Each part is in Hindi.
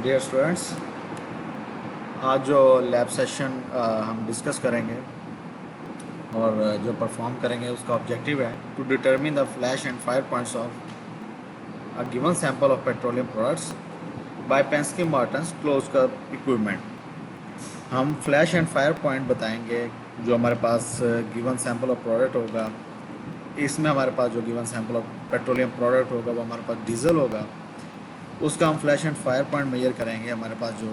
डियर स्टूडेंट्स, आज जो लैब सेशन हम डिस्कस करेंगे और जो परफॉर्म करेंगे उसका ऑब्जेक्टिव है to determine the flash and fire points of a given sample of petroleum products by Pensky Martens close curve equipment. हम फ्लैश एंड फायर पॉइंट बताएंगे जो हमारे पास गिवन सैंपल ऑफ प्रोडक्ट होगा। इसमें हमारे पास जो given sample of petroleum product होगा वो हमारे पास डीजल होगा, उसका हम flash and fire point measure करेंगे। हमारे पास जो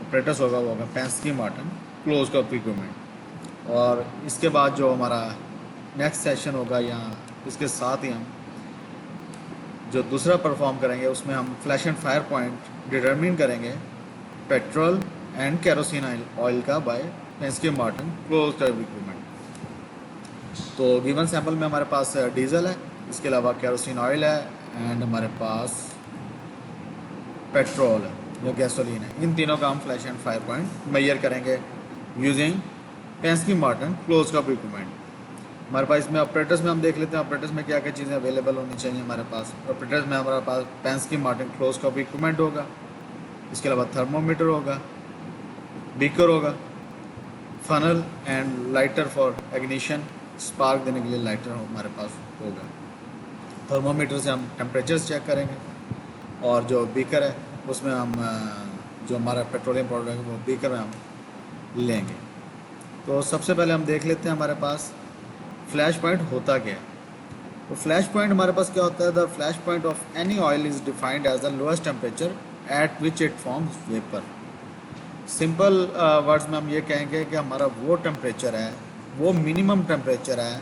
ऑपरेटर्स होगा वो होगा Pensky Marten close curve equipment. और इसके बाद जो हमारा नेक्स्ट सेशन होगा या इसके साथ ही हम जो दूसरा परफॉर्म करेंगे उसमें हम flash and fire point determine करेंगे पेट्रोल एंड केरोसिन ऑयल का by Pensky Marten close curve equipment. तो गिवन सैंपल में हमारे पास डीजल है, इसके अलावा केरोसिन ऑयल है एंड हमारे पास पेट्रोल है या गैसोलीन है। इन तीनों का हम flash and fire point measure करेंगे using Pensky Marten close curve equipment. हमारे पास इसमें ऑपरेटर्स में हम देख लेते हैं ऑपरेटर्स में क्या क्या चीज़ें अवेलेबल होनी चाहिए। हमारे पास ऑपरेटर्स में हमारे पास Pensky Marten close curve equipment होगा, इसके अलावा थर्मोमीटर होगा, बीकर होगा, funnel and lighter for ignition, spark देने के लिए लाइटर हमारे पास होगा। थर्मोमीटर से हम टेम्परेचर चेक करेंगे और जो बीकर है उसमें हम जो हमारा पेट्रोलियम पाउडर है वो बीकर में हम लेंगे। तो सबसे पहले हम देख लेते हैं हमारे पास फ्लैश पॉइंट होता क्या है। तो फ्लैश पॉइंट हमारे पास क्या होता है, the flash point of any oil is defined as the lowest temperature at which it forms vapour. Simple words में हम ये कहेंगे कि हमारा वो टेम्परेचर है, वो मिनिमम टेम्परेचर है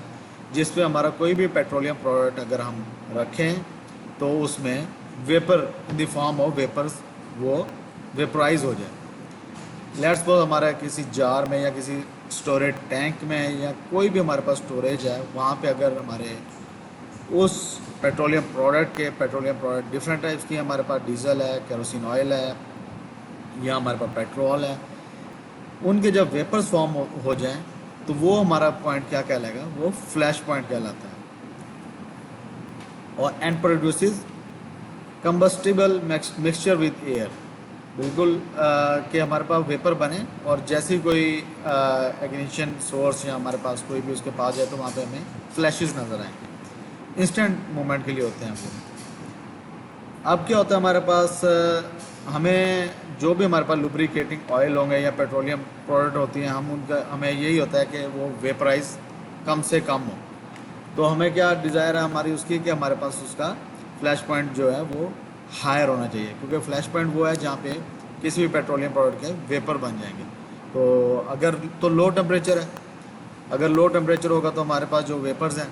जिस पे हमारा कोई भी पेट्रोलियम प्रोडक्ट अगर हम रखें तो उसमें vapour in the form of vapours वो वेपराइज हो जाए। लेट्स सपोज हमारा किसी जार में या किसी स्टोरेज टैंक में या कोई भी हमारे पास स्टोरेज है, वहाँ पे अगर हमारे उस पेट्रोलियम प्रोडक्ट डिफरेंट टाइप्स की, हमारे पास डीजल है, केरोसिन ऑयल है या हमारे पास पेट्रोल है, उनके जब वेपर्स फॉर्म हो जाएं तो वो हमारा पॉइंट क्या कहलाएगा, वो फ्लैश पॉइंट कहलाता है। और and produces combustible mixture with air, बिल्कुल कि हमारे पास वेपर बने और जैसे कोई इग्निशन सोर्स या हमारे पास कोई भी उसके पास जाए तो वहाँ पे हमें फ्लैशेस नज़र आएंगे, इंस्टेंट मूवमेंट के लिए होते हैं वो। अब क्या होता है हमारे पास हमें जो भी हमारे पास लुब्रिकेटिंग ऑयल होंगे या पेट्रोलियम प्रोडक्ट होती हैं, हम उनका हमें यही होता है कि वो वेपराइज कम से कम हो। तो हमें क्या डिज़ायर है हमारी उसकी कि हमारे पास उसका फ्लैश पॉइंट जो है वो हायर होना चाहिए, क्योंकि फ्लैश पॉइंट वो है जहाँ पे किसी भी पेट्रोलियम प्रोडक्ट के वेपर बन जाएंगे। तो अगर तो लो टेम्परेचर है, अगर लो टेम्परेचर होगा तो हमारे पास जो वेपर्स हैं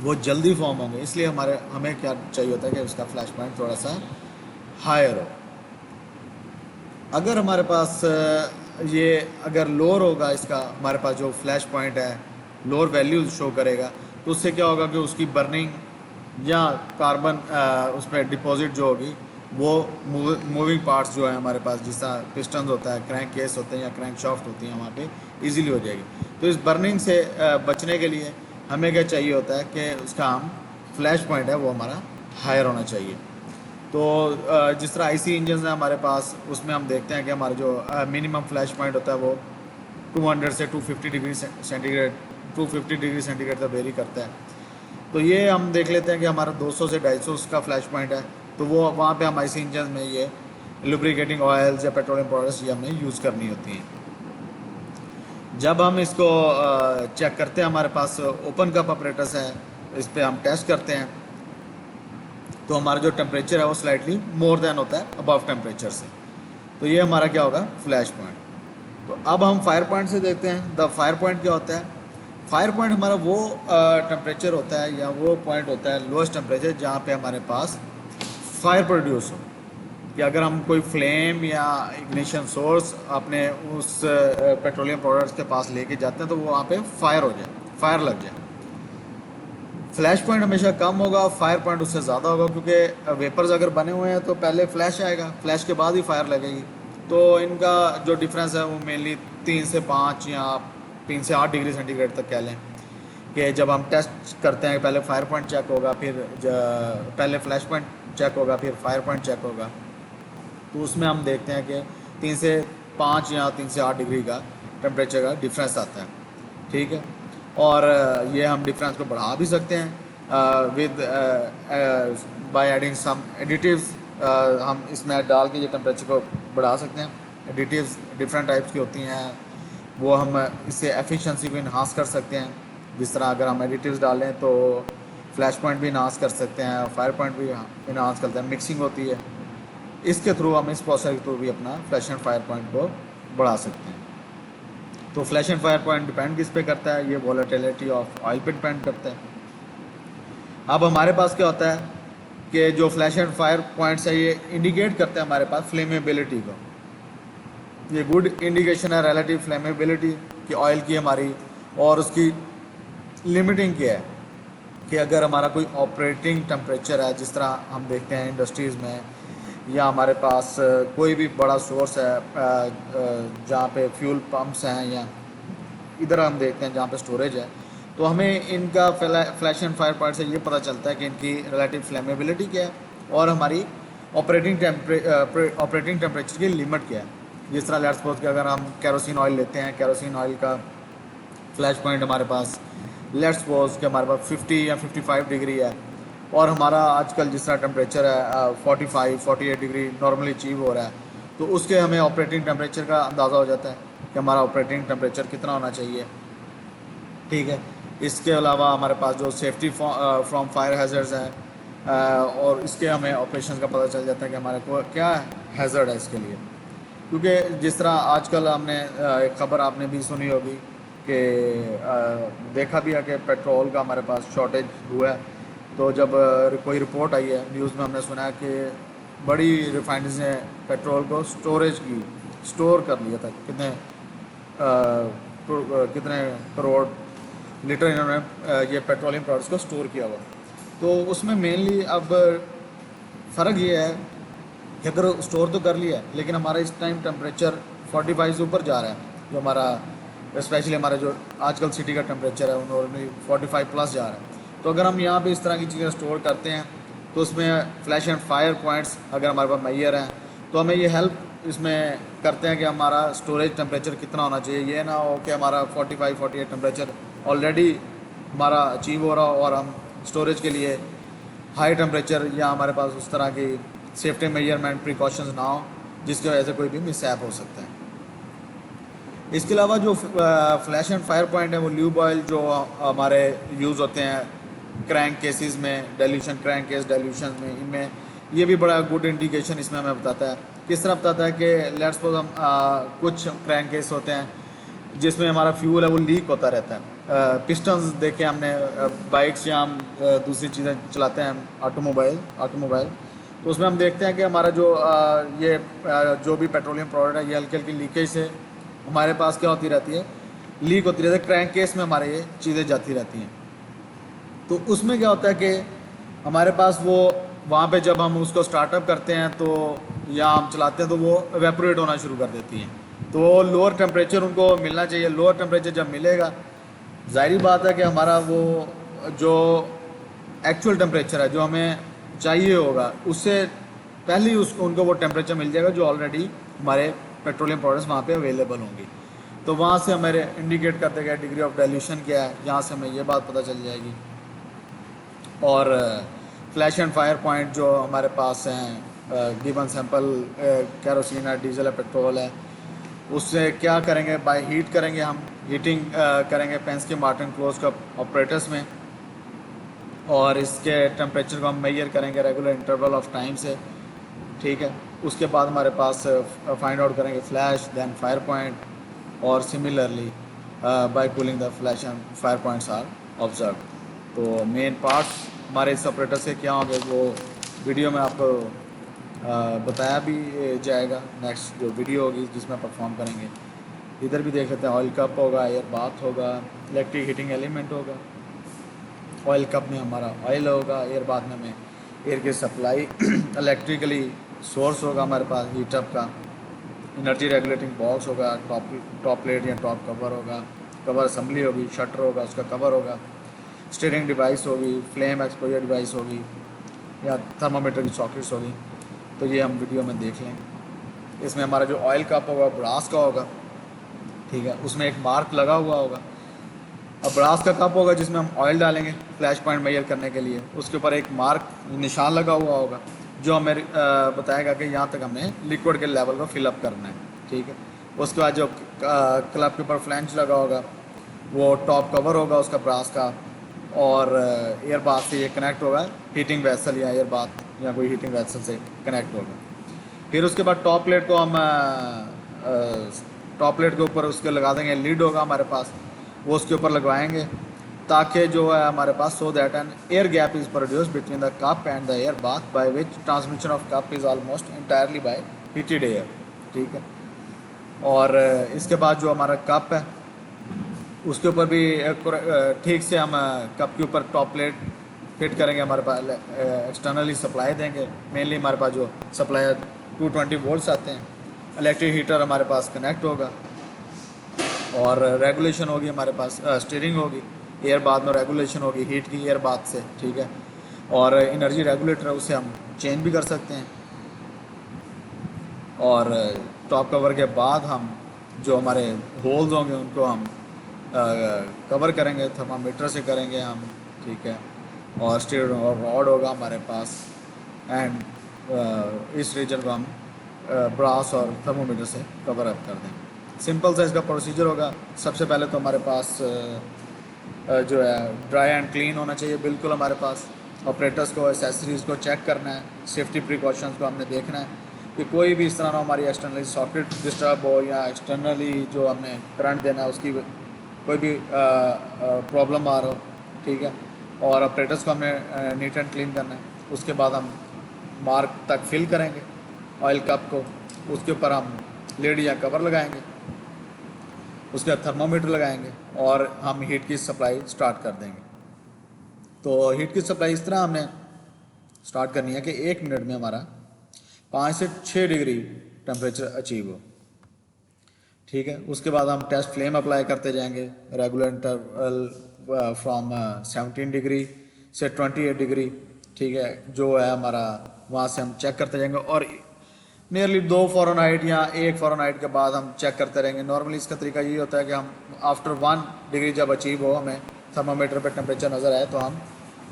वो जल्दी फॉर्म होंगे, इसलिए हमें क्या चाहिए होता है कि उसका फ्लैश पॉइंट थोड़ा सा हायर हो। अगर हमारे पास ये अगर लोअर होगा, इसका हमारे पास जो फ्लैश पॉइंट है लोअर वैल्यू शो करेगा, तो उससे क्या होगा कि उसकी बर्निंग या कार्बन उसमें डिपॉजिट जो होगी वो मूविंग पार्ट्स जो है हमारे पास, जिस तरह पिस्टन्स होता है, क्रैंक केस होते हैं या क्रैंक शाफ्ट होती हैं, वहाँ पे इजीली हो जाएगी। तो इस बर्निंग से बचने के लिए हमें क्या चाहिए होता है कि उसका हम फ्लैश पॉइंट है वो हमारा हायर होना चाहिए। तो जिस तरह आईसी इंजन है हमारे पास, उसमें हम देखते हैं कि हमारा जो मिनिमम फ्लैश पॉइंट होता है वो 200 से 250 डिग्री सेंटीग्रेड तक वेरी करता है। तो ये हम देख लेते हैं कि हमारा 200 से 250 उसका फ्लैश पॉइंट है, तो वो वहाँ पे हम आईसी इंजन में ये लुब्रिकेटिंग ऑयल्स या पेट्रोलियम प्रोडक्ट्स ये हमें यूज़ करनी होती हैं। जब हम इसको चेक करते हैं, हमारे पास ओपन कप ऑपरेटर्स है, इस पर हम टेस्ट करते हैं, तो हमारा जो टेम्परेचर है वो स्लाइटली मोर देन होता है अबव टेम्परेचर से। तो ये हमारा क्या होगा, फ्लैश पॉइंट। तो अब हम फायर पॉइंट से देखते हैं द फायर पॉइंट क्या होता है। फायर पॉइंट हमारा वो टेम्परेचर होता है या वो पॉइंट होता है लोएस्ट टेम्परेचर जहाँ पे हमारे पास फायर प्रोड्यूस हो, कि अगर हम कोई फ्लेम या इग्निशन सोर्स अपने उस पेट्रोलियम प्रोडक्ट्स के पास लेके जाते हैं तो वो वहाँ पे फायर हो जाए, फायर लग जाए। फ्लैश पॉइंट हमेशा कम होगा, फायर पॉइंट उससे ज़्यादा होगा, क्योंकि वेपर्स अगर बने हुए हैं तो पहले फ्लैश आएगा, फ्लैश के बाद ही फायर लगेगी। तो इनका जो डिफरेंस है वो मेनली 3 से 5 या 3 से 8 डिग्री सेंटीग्रेड तक कह लें, कि जब हम टेस्ट करते हैं पहले फायर पॉइंट चेक होगा, फिर पहले फ्लैश पॉइंट चेक होगा, फिर फायर पॉइंट चेक होगा। तो उसमें हम देखते हैं कि 3 से 5 या 3 से 8 डिग्री का टेम्परेचर का डिफरेंस आता है, ठीक है। और ये हम डिफरेंस को बढ़ा भी सकते हैं with by adding some additives. हम इसमें डाल के ये टेम्परेचर को बढ़ा सकते हैं। एडिटिव्स डिफरेंट टाइप्स की होती हैं, वो हम इससे एफिशिएंसी को इन्हांस कर सकते हैं। जिस तरह अगर हम एडिटिव्स डालें तो फ्लैश पॉइंट भी इन्हांस कर सकते हैं, फायर पॉइंट भी इन्हांस करते हैं, मिक्सिंग होती है। इसके थ्रू हम इस प्रोसेस के थ्रू भी अपना फ्लैश एंड फायर पॉइंट को बढ़ा सकते हैं। तो flash and fire point depend किस पे करता है, ये वॉलेटिलिटी ऑफ ऑयल पे डिपेंड करता है। अब हमारे पास क्या होता है कि जो फ्लैश एंड फायर पॉइंट्स है ये इंडिकेट करते हैं हमारे पास फ्लेमेबिलिटी को। ये गुड इंडिकेशन है रिलेटिव फ्लेमेबिलिटी कि ऑयल की हमारी, और उसकी लिमिटिंग क्या है कि अगर हमारा कोई ऑपरेटिंग टेम्परेचर है, जिस तरह हम देखते हैं इंडस्ट्रीज़ में, या हमारे पास कोई भी बड़ा सोर्स है जहाँ पे फ्यूल पंप्स हैं, या इधर हम देखते हैं जहाँ पे स्टोरेज है, तो हमें इनका फ्लैश एंड फायर पॉइंट से ये पता चलता है कि इनकी रिलेटिव फ्लेमेबिलिटी क्या है और हमारी ऑपरेटिंग टेम्परेचर की लिमिट क्या है। जिस तरह लेट्स सपोज कि अगर हम केरोसिन ऑयल लेते हैं, केरोसिन ऑयल का फ्लैश पॉइंट हमारे पास लेट्स सपोज कि हमारे पास 50 या 55 डिग्री है, और हमारा आजकल जिस तरह टेम्परेचर है 45-48 डिग्री नॉर्मली अचीव हो रहा है, तो उसके हमें ऑपरेटिंग टेम्परेचर का अंदाज़ा हो जाता है कि हमारा ऑपरेटिंग टेम्परेचर कितना होना चाहिए, ठीक है। इसके अलावा हमारे पास जो सेफ्टी फ्रॉम फायर हैज़र्ड्स हैं और इसके हमें ऑपरेशन का पता चल जाता है कि हमारे को क्या हैज़र्ड है इसके लिए। क्योंकि जिस तरह आजकल हमने एक ख़बर आपने भी सुनी होगी कि देखा भी है कि पेट्रोल का हमारे पास शॉर्टेज हुआ है। तो जब कोई रिपोर्ट आई है न्यूज़ में, हमने सुना है कि बड़ी रिफाइनरीज ने पेट्रोल को स्टोर कर लिया था, कितने करोड़ लीटर इन्होंने ये पेट्रोलियम प्रोडक्ट्स को स्टोर किया हुआ। तो उसमें मेनली अब फ़र्क ये है कि अगर स्टोर तो कर लिया है, लेकिन हमारा इस टाइम टेम्परेचर 45 से ऊपर जा रहा है, जो हमारा स्पेशली हमारा जो आजकल सिटी का टेम्परेचर है वो नॉर्मली 45 प्लस जा रहा है। तो अगर हम यहाँ पे इस तरह की चीज़ें स्टोर करते हैं तो उसमें फ्लैश एंड फायर पॉइंट्स अगर हमारे पास मैयर हैं तो हमें ये हेल्प इसमें करते हैं कि हमारा स्टोरेज टेम्परेचर कितना होना चाहिए। ये ना हो कि हमारा 45-48 टेम्परेचर ऑलरेडी हमारा अचीव हो रहा हो और हम स्टोरेज के लिए हाई टेम्परेचर या हमारे पास उस तरह की सेफ्टी मेजरमेंट प्रिकॉशंस ना हो, जिसकी वजह से कोई भी मिसहैप हो सकता है। इसके अलावा जो फ्लैश एंड फायर पॉइंट है वो ल्यूब ऑयल जो हमारे यूज़ होते हैं क्रैंक केसेस में, डाइल्यूशन क्रैंक केस डाइल्यूशन में, इनमें ये भी बड़ा गुड इंडिकेशन इसमें हमें बताता है। किस तरह बताता है कि लेट्स सपोज हम कुछ क्रैंक केस होते हैं जिसमें हमारा फ्यूल है वो लीक होता रहता है। पिस्टन्स देखे हमने बाइक्स या हम दूसरी चीज़ें चलाते हैं ऑटोमोबाइल, तो उसमें हम देखते हैं कि हमारा जो जो भी पेट्रोलियम प्रोडक्ट है ये हल्की हल्की लीकेज से हमारे पास क्या होती रहती है, लीक होती रहती है, क्रैंक केस में हमारे ये चीज़ें जाती रहती हैं। तो उसमें क्या होता है कि हमारे पास वो वहाँ पे जब हम उसको स्टार्टअप करते हैं तो या हम चलाते हैं तो वो एवेपोरेट होना शुरू कर देती हैं। तो लोअर टेम्परेचर उनको मिलना चाहिए। लोअर टेम्परेचर जब मिलेगा, जाहिर बात है कि हमारा वो जो एक्चुअल टेम्परेचर है जो हमें चाहिए होगा उससे पहले ही उसको उनको वो टेम्परेचर मिल जाएगा जो ऑलरेडी हमारे पेट्रोलियम प्रोडक्ट्स वहाँ पे अवेलेबल होंगी। तो वहाँ से हमारे इंडिकेट कर देगा डिग्री ऑफ डाइल्यूशन क्या है, यहाँ से हमें ये बात पता चल जाएगी। और फ्लैश एंड फायर पॉइंट जो हमारे पास हैं गिवन सैंपल कैरोसिन है, डीजल है, पेट्रोल है, उससे क्या करेंगे, बाय हीट करेंगे, हम हीटिंग करेंगे पेंस्के मार्टिन क्लोज कप ऑपरेटर्स में, और इसके टेम्परेचर को हम मेजर करेंगे रेगुलर इंटरवल ऑफ टाइम से, ठीक है। उसके बाद हमारे पास फाइंड आउट करेंगे फ्लैश देन फायर पॉइंट, और similarly by cooling the flash and fire points are observe. तो मेन पार्ट्स हमारे इस ऑपरेटर से क्या होंगे वो वीडियो में आपको बताया भी जाएगा। नेक्स्ट जो वीडियो होगी जिसमें परफॉर्म करेंगे, इधर भी देख लेते हैं। ऑयल कप होगा, एयर बाथ होगा, इलेक्ट्रिक हीटिंग एलिमेंट होगा। ऑयल कप में हमारा ऑयल होगा, एयर बाथ में हमें एयर की सप्लाई इलेक्ट्रिकली सोर्स होगा हमारे पास हीटअप का, एनर्जी रेगुलेटिंग बॉक्स होगा, टॉप प्लेट या टॉप कवर होगा, कवर असम्बली होगी, शटर होगा, उसका कवर होगा, स्टीयरिंग डिवाइस होगी, फ्लेम एक्सपोजर डिवाइस होगी, या थर्मामीटर की सॉकेट्स होगी। तो ये हम वीडियो में देख लें। इसमें हमारा जो ऑयल कप होगा ब्रास का होगा, ठीक है, उसमें एक मार्क लगा हुआ होगा। अब ब्रास का कप होगा जिसमें हम ऑयल डालेंगे फ्लैश पॉइंट मेजर करने के लिए, उसके ऊपर एक मार्क निशान लगा हुआ होगा जो हमें बताएगा कि यहाँ तक हमने लिक्विड के लेवल को फिलअप करना है, ठीक है। उसके बाद जो क्लब के ऊपर फ्लैंच लगा होगा वो टॉप कवर होगा उसका ब्रास का, और एयर बाथ से ये कनेक्ट होगा हीटिंग वेसल या एयर बाथ या कोई हीटिंग वेसल से कनेक्ट होगा। फिर उसके बाद टॉप प्लेट को हम टॉप प्लेट के ऊपर उसके लगा देंगे, लीड होगा हमारे पास, वो उसके ऊपर लगवाएंगे ताकि जो है हमारे पास so that an air gap is produce between the cup and the air bath by which transmission of cup is almost entirely by heated air, ठीक है। और इसके बाद जो हमारा कप है उसके ऊपर भी ठीक से हम कप के ऊपर टॉप प्लेट फिट करेंगे। हमारे पास एक्सटर्नली सप्लाई देंगे, मेनली हमारे पास जो सप्लाई 220 वोल्ट्स आते हैं। इलेक्ट्रिक हीटर हमारे पास कनेक्ट होगा और रेगुलेशन होगी हमारे पास, स्टीयरिंग होगी, एयर बाथ में रेगुलेशन होगी हीट की एयर बाथ से, ठीक है। और एनर्जी रेगुलेटर है उसे हम चेंज भी कर सकते हैं। और टॉप कवर के बाद हम जो हमारे होल्स होंगे उनको हम कवर करेंगे, थर्मामीटर से करेंगे हम, ठीक है। और स्टील और रॉड होगा हमारे पास एंड इस रीजन को हम ब्रास और थर्मोमीटर से कवर अप कर देंगे। सिंपल सा इसका प्रोसीजर होगा। सबसे पहले तो हमारे पास जो है ड्राई एंड क्लीन होना चाहिए बिल्कुल हमारे पास। ऑपरेटर्स को एसेसरीज़ को चेक करना है, सेफ्टी प्रिकॉशंस को हमने देखना है कि कोई भी इस तरह ना हमारी एक्सटर्नली सॉकेट डिस्टर्ब हो या एक्सटर्नली जो हमने करंट देना है उसकी कोई भी प्रॉब्लम आ रहा हो, ठीक है। और ऑपरेटर्स को हमने नीट एंड क्लीन करना है। उसके बाद हम मार्क तक फिल करेंगे ऑयल कप को, उसके ऊपर हम लिड या कवर लगाएंगे, उसके बाद थर्मामीटर लगाएंगे और हम हीट की सप्लाई स्टार्ट कर देंगे। तो हीट की सप्लाई इस तरह हमने स्टार्ट करनी है कि 1 मिनट में हमारा 5 से 6 डिग्री टेम्परेचर अचीव हो, ठीक है। उसके बाद हम टेस्ट फ्लेम अप्लाई करते जाएंगे, रेगुलर इंटरवल फ्रॉम 17 डिग्री से 28 डिग्री, ठीक है, जो है हमारा वहाँ से हम चेक करते जाएंगे। और नियरली 2 फ़ारेनहाइट या 1 फ़ारेनहाइट के बाद हम चेक करते रहेंगे। नॉर्मली इसका तरीका ये होता है कि हम आफ्टर 1 डिग्री जब अचीव हो, हमें थर्मामीटर पे टेम्परेचर नज़र आए तो हम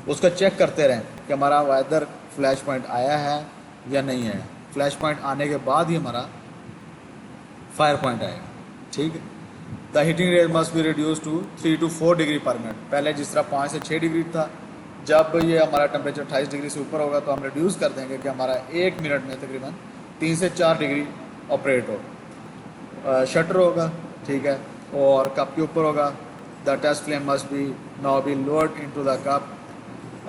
उसका चेक करते रहें कि हमारा वेदर फ्लैश पॉइंट आया है या नहीं आया। फ्लैश पॉइंट आने के बाद ही हमारा फायर पॉइंट आएगा, ठीक है। The heating range must be reduce to 3 to 4 degree per minute. पहले जिस तरह 5 से 6 डिग्री था, जब ये हमारा टेम्परेचर 28 डिग्री से ऊपर होगा तो हम रिड्यूस कर देंगे कि हमारा 1 मिनट में तकरीबन 3 से 4 डिग्री ऑपरेट हो। शटर होगा, ठीक है, और कप के ऊपर होगा। The test flame must be now be lowered into the cup.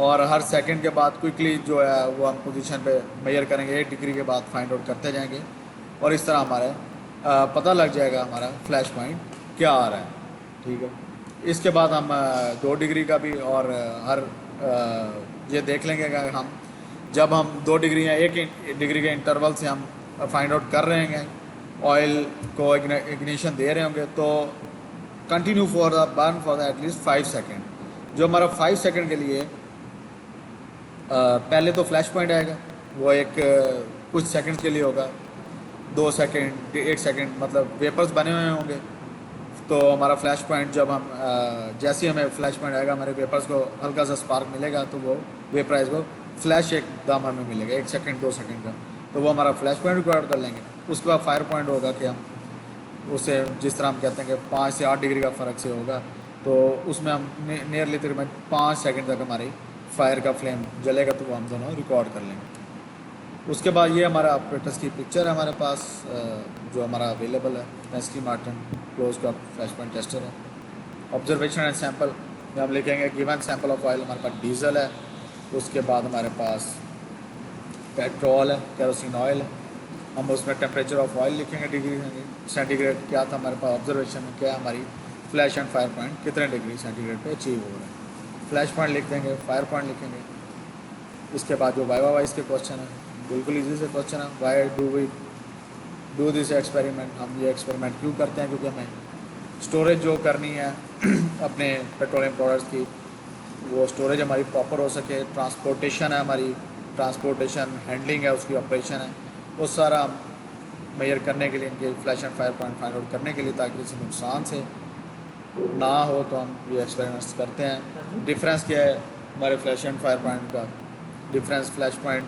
और हर सेकंड के बाद क्विकली जो है वो हम पोजीशन पे मेजर करेंगे, 1 डिग्री के बाद फाइंड आउट करते जाएंगे और इस तरह हमारे पता लग जाएगा हमारा फ्लैश पॉइंट क्या आ रहा है, ठीक है। इसके बाद हम 2 डिग्री का भी और हर ये देख लेंगे कि हम जब हम 2 डिग्री या 1 डिग्री के इंटरवल से हम फाइंड आउट कर रहे हैं, ऑयल को इग्निशन दे रहे होंगे, तो continue for the burn for the at least 5 second. जो हमारा 5 सेकेंड के लिए पहले तो फ्लैश पॉइंट आएगा, वो एक कुछ सेकंड्स के लिए होगा, 2 सेकंड 1 सेकंड, मतलब वेपर्स बने हुए होंगे। तो हमारा फ्लैश पॉइंट जब हम जैसे ही हमें फ्लैश पॉइंट आएगा, हमारे वेपर्स को हल्का सा स्पार्क मिलेगा तो वो वेपराइज को फ्लैश एकदम हमें मिलेगा 1 सेकंड 2 सेकंड का, तो वो हमारा फ्लैश पॉइंट रिकॉर्ड कर लेंगे। उसके बाद फायर पॉइंट होगा कि हम उसे जिस तरह हम कहते हैं कि 5 से 8 डिग्री का फ़र्क से होगा, तो उसमें हम नियरली तकरीबन 5 सेकंड तक हमारी फायर का फ्लेम जलेगा, तो वो हम दोनों रिकॉर्ड कर लेंगे। उसके बाद ये हमारा ऑपरेटर्स की पिक्चर है हमारे पास जो हमारा अवेलेबल है, नेस्ली मार्टिन क्लोज का फ्लैश पॉइंट टेस्टर है। ऑब्जर्वेशन एंड सैंपल में हम लिखेंगे गिवन सैंपल ऑफ ऑयल, हमारे पास डीजल है। उसके बाद हमारे पास पेट्रोल है, केरोसिन ऑयल है। हम उसमें टेम्परेचर ऑफ ऑयल लिखेंगे डिग्री सेंटीग्रेड, क्या था हमारे पास ऑब्जर्वेशन में, क्या हमारी फ्लैश एंड फायर पॉइंट कितने डिग्री सेंटीग्रेड पे अचीव हो रहा है। फ्लैश पॉइंट लिख देंगे, फायर पॉइंट लिखेंगे। इसके बाद जो वाइवा वाइज के क्वेश्चन है, बिल्कुल इजी से क्वेश्चन है, why do we do this experiment, हम ये एक्सपेरिमेंट क्यों करते हैं, क्योंकि हमें स्टोरेज जो करनी है अपने पेट्रोलियम प्रोडक्ट्स की, वो स्टोरेज हमारी प्रॉपर हो सके। ट्रांसपोर्टेशन है हमारी, ट्रांसपोर्टेशन हैंडलिंग है, उसकी ऑपरेशन है, वो सारा हम मेजर करने के लिए, इनके flash and fire point find out करने के लिए, ताकि किसी नुकसान से ना हो, तो हम ये एक्सपेरिमेंट्स करते हैं। डिफरेंस क्या है हमारे फ्लैश एंड फायर पॉइंट का? डिफरेंस फ्लैश पॉइंट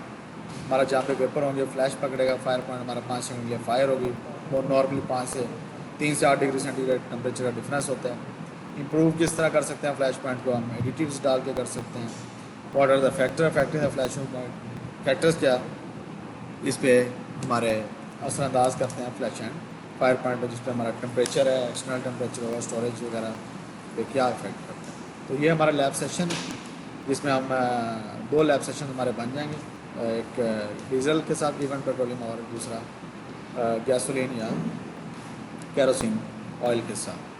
हमारा जहाँ पे वेपर होंगे फ्लैश पकड़ेगा, फायर पॉइंट हमारा 5 सेकंड के लिए फायर होगी। वो नॉर्मली 5 से 3 से 8 डिग्री सेंटीग्रेड टेम्परेचर का डिफरेंस होता है। इंप्रूव किस तरह कर सकते हैं फ्लैश पॉइंट को? हम एडिटिव्स डाल के कर सकते हैं। What are the factor affecting the flash point? Factors क्या इस पे हमारे असरअंदाज करते हैं फ्लैश एंड फायर पॉइंट पर, जिस पे हमारा टेम्परेचर है, एक्सटर्नल टेम्परेचर होगा, स्टोरेज वगैरह पे क्या इफेक्ट करता है। तो ये हमारा लैब सेशन, जिसमें हम 2 लैब सेशन हमारे बन जाएंगे, एक डीजल के साथ इवन पेट्रोलियम और दूसरा गैसोलीन या कैरोसिन ऑयल के साथ।